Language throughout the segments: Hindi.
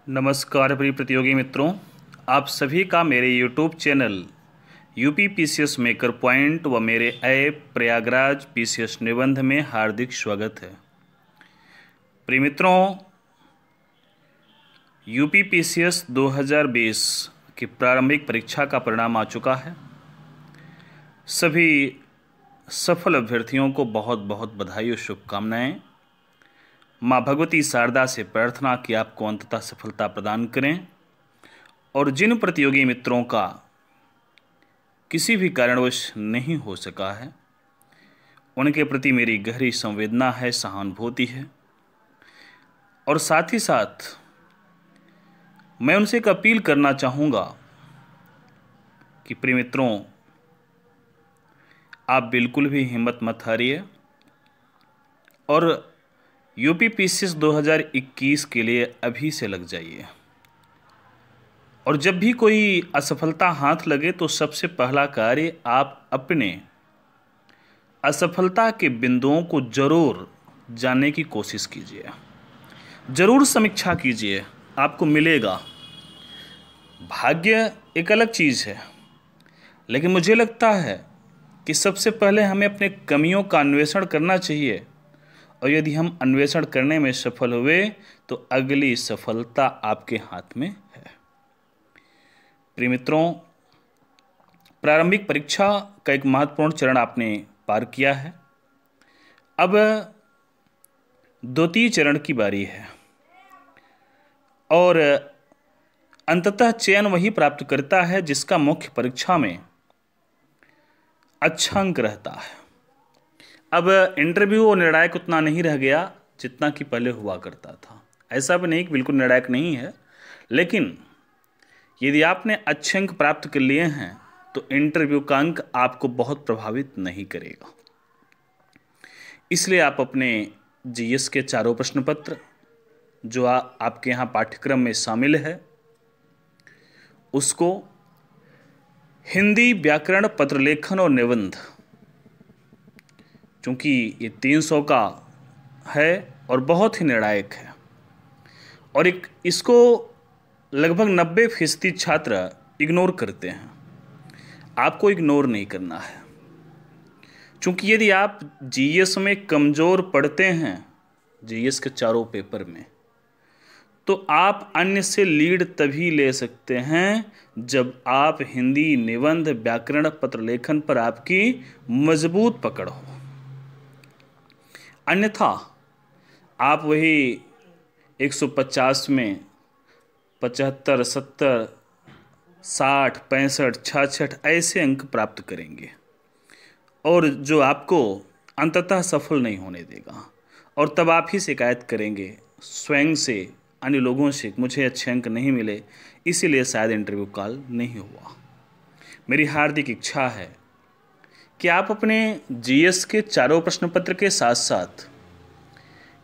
नमस्कार प्रिय प्रतियोगी मित्रों, आप सभी का मेरे YouTube channel UP PCS maker point व मेरे ऐप प्रयागराज पीसीएस निबंध में हार्दिक स्वागत है। प्रिय मित्रों, यूपी पीसीएस 2020 की प्रारंभिक परीक्षा का परिणाम आ चुका है। सभी सफल अभ्यर्थियों को बहुत बहुत बधाई और शुभकामनाएं। माँ भगवती शारदा से प्रार्थना कि आपको अंततः सफलता प्रदान करें, और जिन प्रतियोगी मित्रों का किसी भी कारणवश नहीं हो सका है उनके प्रति मेरी गहरी संवेदना है, सहानुभूति है। और साथ ही साथ मैं उनसे एक अपील करना चाहूँगा कि प्रिय मित्रों, आप बिल्कुल भी हिम्मत मत हारिए और यूपी पीसीएस 2021 के लिए अभी से लग जाइए। और जब भी कोई असफलता हाथ लगे तो सबसे पहला कार्य आप अपने असफलता के बिंदुओं को जरूर जानने की कोशिश कीजिए, जरूर समीक्षा कीजिए, आपको मिलेगा। भाग्य एक अलग चीज़ है, लेकिन मुझे लगता है कि सबसे पहले हमें अपने कमियों का अन्वेषण करना चाहिए, और यदि हम अन्वेषण करने में सफल हुए तो अगली सफलता आपके हाथ में है। प्रिय मित्रों, प्रारंभिक परीक्षा का एक महत्वपूर्ण चरण आपने पार किया है। अब द्वितीय चरण की बारी है, और अंततः चयन वही प्राप्त करता है जिसका मुख्य परीक्षा में अच्छा अंक रहता है। अब इंटरव्यू और निर्णायक उतना नहीं रह गया जितना कि पहले हुआ करता था। ऐसा भी नहीं कि बिल्कुल निर्णायक नहीं है, लेकिन यदि आपने अच्छे अंक प्राप्त कर लिए हैं तो इंटरव्यू का अंक आपको बहुत प्रभावित नहीं करेगा। इसलिए आप अपने जीएस के चारों प्रश्न पत्र जो आपके यहाँ पाठ्यक्रम में शामिल है उसको हिंदी, व्याकरण, पत्र लेखन और निबंध, चूँकि ये 300 का है और बहुत ही निर्णायक है, और इसको लगभग 90% छात्र इग्नोर करते हैं। आपको इग्नोर नहीं करना है, क्योंकि यदि आप जीएस में कमज़ोर पढ़ते हैं, जीएस के चारों पेपर में, तो आप अन्य से लीड तभी ले सकते हैं जब आप हिंदी, निबंध, व्याकरण, पत्र लेखन पर आपकी मजबूत पकड़ हो। अन्यथा आप वही 150 में 75, 70, 60, 65, 66 ऐसे अंक प्राप्त करेंगे, और जो आपको अंततः सफल नहीं होने देगा। और तब आप ही शिकायत करेंगे स्वयं से, अन्य लोगों से, मुझे अच्छे अंक नहीं मिले, इसीलिए शायद इंटरव्यू कॉल नहीं हुआ। मेरी हार्दिक इच्छा है कि आप अपने जीएस के चारों प्रश्न पत्र के साथ साथ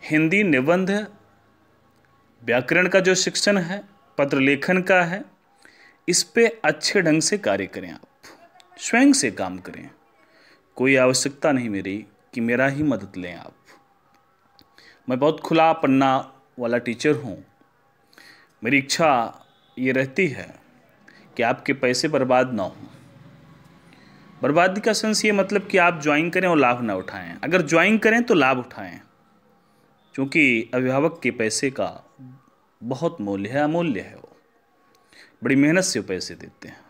हिंदी, निबंध, व्याकरण का जो सेक्शन है, पत्र लेखन का है, इस पे अच्छे ढंग से कार्य करें। आप स्वयं से काम करें, कोई आवश्यकता नहीं मेरी कि मेरा ही मदद लें आप। मैं बहुत खुला पन्ना वाला टीचर हूँ। मेरी इच्छा ये रहती है कि आपके पैसे बर्बाद ना हों। बर्बादी का सेंस ये मतलब कि आप ज्वाइन करें और लाभ ना उठाएं। अगर ज्वाइन करें तो लाभ उठाएं, क्योंकि अभिभावक के पैसे का बहुत मूल्य है, अमूल्य है। वो बड़ी मेहनत से वो पैसे देते हैं।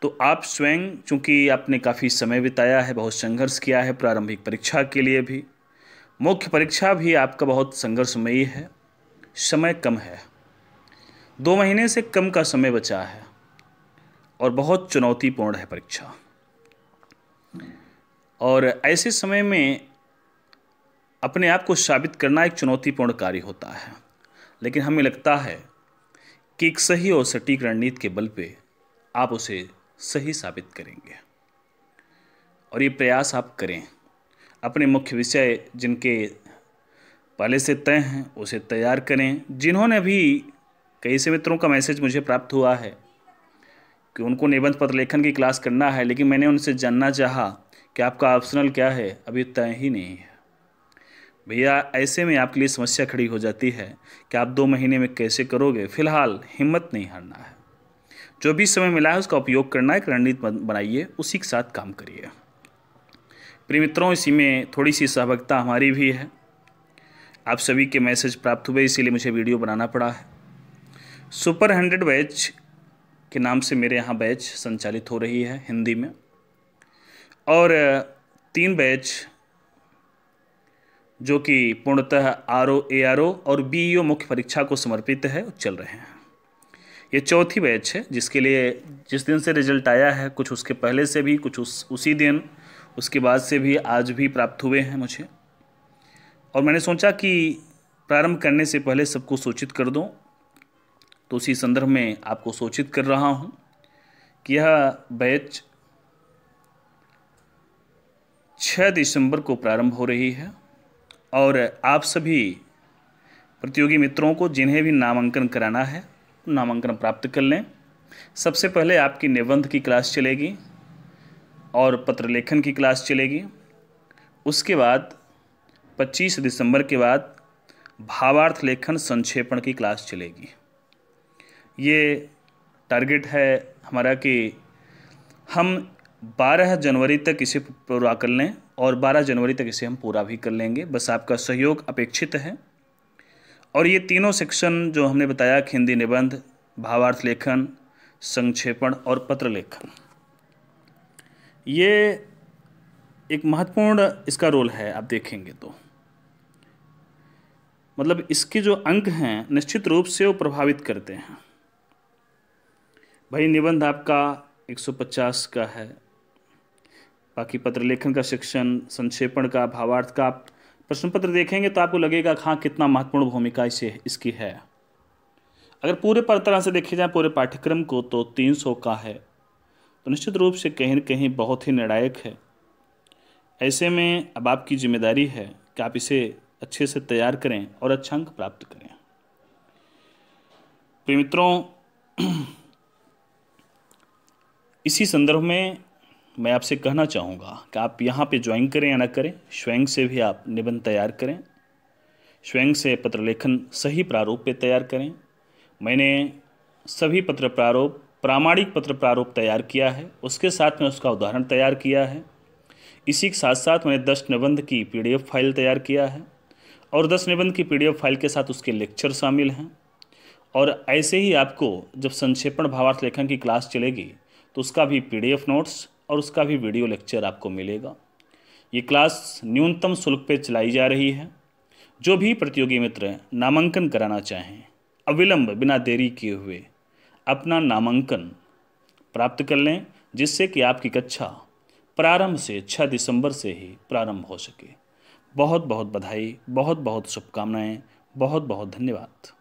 तो आप स्वयं, चूँकि आपने काफ़ी समय बिताया है, बहुत संघर्ष किया है प्रारंभिक परीक्षा के लिए भी, मुख्य परीक्षा भी आपका बहुत संघर्षमयी है, समय कम है, 2 महीने से कम का समय बचा है, और बहुत चुनौतीपूर्ण है परीक्षा। और ऐसे समय में अपने आप को साबित करना एक चुनौतीपूर्ण कार्य होता है, लेकिन हमें लगता है कि एक सही और सटीक रणनीति के बल पे आप उसे सही साबित करेंगे। और ये प्रयास आप करें। अपने मुख्य विषय जिनके पहले से तय हैं उसे तैयार करें। जिन्होंने भी, कई से मित्रों का मैसेज मुझे प्राप्त हुआ है कि उनको निबंध पत्र लेखन की क्लास करना है, लेकिन मैंने उनसे जानना चाहा कि आपका ऑप्शनल क्या है, अभी तय ही नहीं है। भैया ऐसे में आपके लिए समस्या खड़ी हो जाती है कि आप 2 महीने में कैसे करोगे। फिलहाल हिम्मत नहीं हारना है, जो भी समय मिला है उसका उपयोग करना है, एक रणनीति बनाइए, उसी के साथ काम करिए। प्रिय मित्रों, इसी में थोड़ी सी सहभागिता हमारी भी है। आप सभी के मैसेज प्राप्त हुए, इसीलिए मुझे वीडियो बनाना पड़ा है। सुपर 100 बैच के नाम से मेरे यहाँ बैच संचालित हो रही है हिंदी में, और 3 बैच जो कि पूर्णतः RO, ARO और BEO मुख्य परीक्षा को समर्पित है, चल रहे हैं। ये चौथी बैच है, जिसके लिए जिस दिन से रिजल्ट आया है, कुछ उसके पहले से भी, कुछ उसी दिन, उसके बाद से भी आज भी प्राप्त हुए हैं मुझे। और मैंने सोचा कि प्रारंभ करने से पहले सबको सूचित कर दूं, तो उसी संदर्भ में आपको सूचित कर रहा हूं कि यह बैच 6 दिसंबर को प्रारंभ हो रही है। और आप सभी प्रतियोगी मित्रों को जिन्हें भी नामांकन कराना है, नामांकन प्राप्त कर लें। सबसे पहले आपकी निबंध की क्लास चलेगी और पत्र लेखन की क्लास चलेगी। उसके बाद 25 दिसंबर के बाद भावार्थ लेखन संक्षेपण की क्लास चलेगी। ये टारगेट है हमारा कि हम 12 जनवरी तक इसे पूरा कर लें, और 12 जनवरी तक इसे हम पूरा भी कर लेंगे। बस आपका सहयोग अपेक्षित है। और ये तीनों सेक्शन जो हमने बताया, हिंदी निबंध, भावार्थ लेखन, संक्षेपण और पत्र लेखन, ये एक महत्वपूर्ण इसका रोल है। आप देखेंगे तो मतलब इसके जो अंक हैं निश्चित रूप से वो प्रभावित करते हैं। भाई निबंध आपका 150 का है, बाकी पत्र लेखन का सेक्शन, संक्षेपण का, भावार्थ का, आप प्रश्न पत्र देखेंगे तो आपको लगेगा हाँ कितना महत्वपूर्ण भूमिका इसकी है। अगर पूरे तरह से देखे जाए पूरे पाठ्यक्रम को, तो 300 का है, तो निश्चित रूप से कहीं न कहीं बहुत ही निर्णायक है। ऐसे में अब आपकी जिम्मेदारी है कि आप इसे अच्छे से तैयार करें और अच्छा अंक प्राप्त करें। प्रिय मित्रों, इसी संदर्भ में मैं आपसे कहना चाहूँगा कि आप यहाँ पे ज्वाइन करें या ना करें, स्वयं से भी आप निबंध तैयार करें, स्वयं से पत्र लेखन सही प्रारूप पे तैयार करें। मैंने सभी पत्र प्रारूप, प्रामाणिक पत्र प्रारूप तैयार किया है, उसके साथ में उसका उदाहरण तैयार किया है। इसी के साथ साथ मैंने 10 निबंध की PDF फाइल तैयार किया है, और 10 निबंध की PDF फाइल के साथ उसके लेक्चर शामिल हैं। और ऐसे ही आपको जब संक्षेपण भावार्थ लेखन की क्लास चलेगी तो उसका भी PDF नोट्स और उसका भी वीडियो लेक्चर आपको मिलेगा। ये क्लास न्यूनतम शुल्क पे चलाई जा रही है। जो भी प्रतियोगी मित्र नामांकन कराना चाहें, अविलंब बिना देरी किए हुए अपना नामांकन प्राप्त कर लें, जिससे कि आपकी कक्षा प्रारंभ से 6 दिसंबर से ही प्रारंभ हो सके। बहुत बहुत बधाई, बहुत बहुत शुभकामनाएं, बहुत बहुत धन्यवाद।